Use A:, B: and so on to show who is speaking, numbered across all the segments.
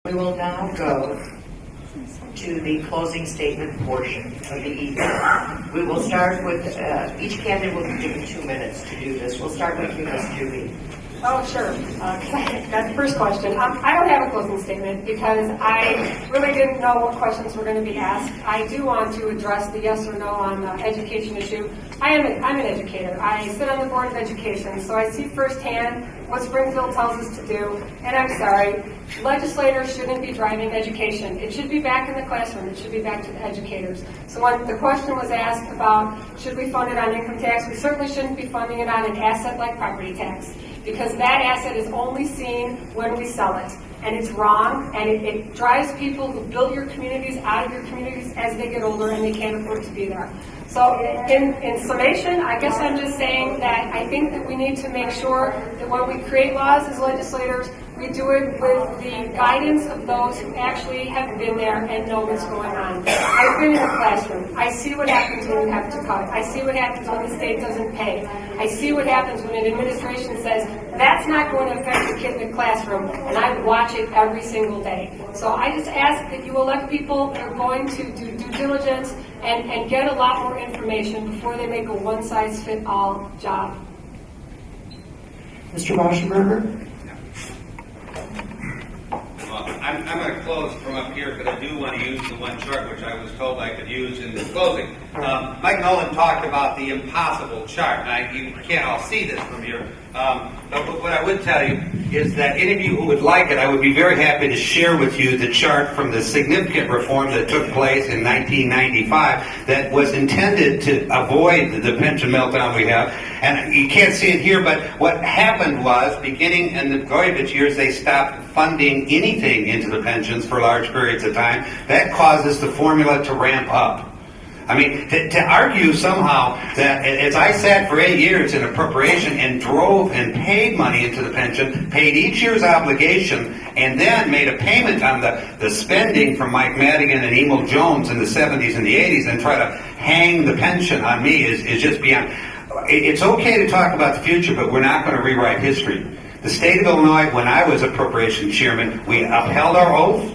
A: We will now go to the closing statement portion of the evening. We will start with, each candidate will be given 2 minutes to do this. We'll start with you, Ms. Juby.
B: Oh, sure. That's the first question. I don't have a closing statement because I really didn't know what questions were going to be asked. I do want to address the yes or no on the education issue. I'm an educator. I sit on the Board of Education, so I see firsthand what Springfield tells us to do. And I'm sorry, legislators shouldn't be driving education. It should be back in the classroom. It should be back to the educators. So when the question was asked about should we fund it on income tax, we certainly shouldn't be funding it on an asset like property tax, because that asset is only seen when we sell it. And it's wrong, and it drives people who build your communities out of your communities as they get older and they can't afford to be there. So in summation, I guess I'm just saying that I think that we need to make sure that when we create laws as legislators, we do it with the guidance of those who actually have been there and know what's going on. I've been in the classroom. I see what happens when you have to cut. I see what happens when the state doesn't pay. I see what happens when an administration says, that's not going to affect the kid in the classroom, and I watch it every single day. So I just ask that you elect people that are going to do due diligence and get a lot more information before they make a one-size-fits-all job.
A: Mr. Rauschenberger?
C: I'm going to close from up here, but I do want to use the one chart which I was told I could use in the closing. Mike Noland talked about the impossible chart. Now, you can't all see this from here, but what I would tell you is that any of you who would like it, I would be very happy to share with you the chart from the significant reform that took place in 1995 that was intended to avoid the pension meltdown we have. And you can't see it here, but what happened was, beginning in the Goyevich years, they stopped funding anything into the pensions for large periods of time. That causes the formula to ramp up. I mean, to argue somehow that, as I sat for 8 years in appropriation and drove and paid money into the pension, paid each year's obligation, and then made a payment on the spending from Mike Madigan and Emil Jones in the 70s and the 80s, and try to hang the pension on me is just beyond. It's okay to talk about the future, but we're not going to rewrite history. The state of Illinois, when I was appropriation chairman, we upheld our oath.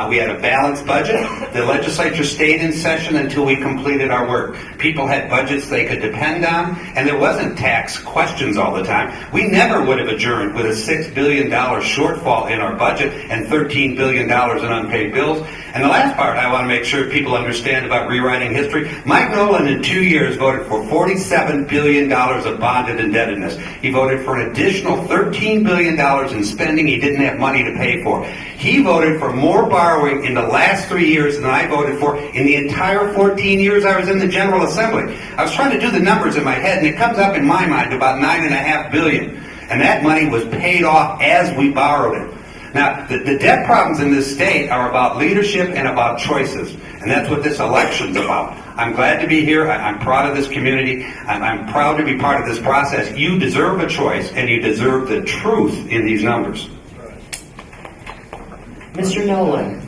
C: We had a balanced budget. The legislature stayed in session until we completed our work. People had budgets they could depend on, and there wasn't tax questions all the time. We never would have adjourned with a $6 billion shortfall in our budget and $13 billion in unpaid bills. And the last part I want to make sure people understand about rewriting history, Mike Noland in 2 years voted for $47 billion of bonded indebtedness. He voted for an additional $13 billion in spending he didn't have money to pay for. He voted for more borrowing in the last 3 years than I voted for in the entire 14 years I was in the General Assembly. I was trying to do the numbers in my head, and it comes up in my mind to about $9.5 billion. And that money was paid off as we borrowed it. Now, the debt problems in this state are about leadership and about choices. And that's what this election's about. I'm glad to be here. I'm proud of this community. I'm proud to be part of this process. You deserve a choice, and you deserve the truth in these numbers.
A: Mr. Noland.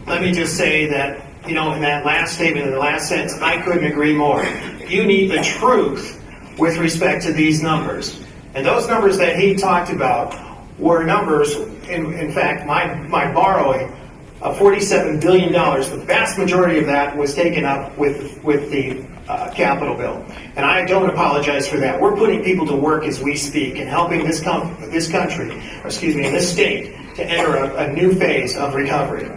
D: Let me just say that, in that last statement, in the last sentence, I couldn't agree more. You need the truth with respect to these numbers. And those numbers that he talked about were numbers, in fact, my borrowing of $47 billion, the vast majority of that was taken up with the capital bill. And I don't apologize for that. We're putting people to work as we speak and helping this state to enter a new phase of recovery.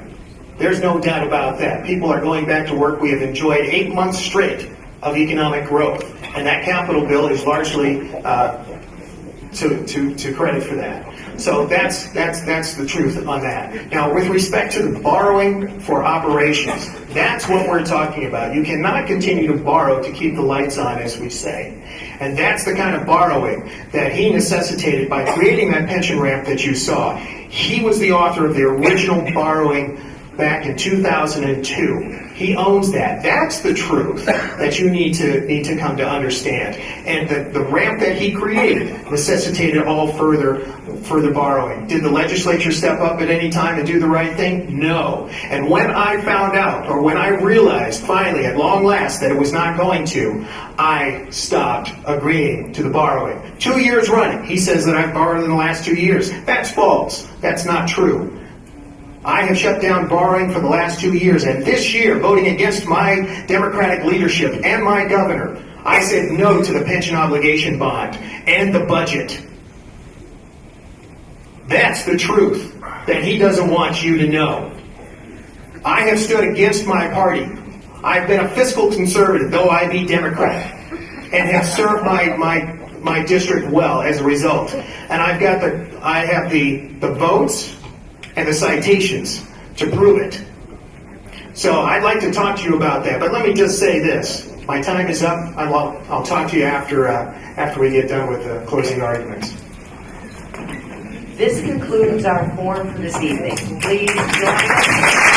D: There's no doubt about that. People are going back to work. We have enjoyed 8 months straight of economic growth, and that capital bill is largely to credit for that. So that's the truth on that. Now, with respect to the borrowing for operations, that's what we're talking about. You cannot continue to borrow to keep the lights on, as we say. And that's the kind of borrowing that he necessitated by creating that pension ramp that you saw. He was the author of the original borrowing back in 2002. He owns that. That's the truth that you need to come to understand. And the ramp that he created necessitated all further borrowing. Did the legislature step up at any time and do the right thing? No. And when I found out, or when I realized finally at long last that it was not going to, I stopped agreeing to the borrowing. 2 years running, he says that I've borrowed in the last 2 years. That's false. That's not true. I have shut down borrowing for the last 2 years, and this year, voting against my Democratic leadership and my governor, I said no to the pension obligation bond and the budget. That's the truth that he doesn't want you to know. I have stood against my party. I've been a fiscal conservative, though I be Democrat, and have served my district well as a result. And I have the votes and the citations to prove it. So I'd like to talk to you about that, but let me just say this. My time is up. I'll talk to you after we get done with the closing arguments.
A: This concludes our forum for this evening. Please join us.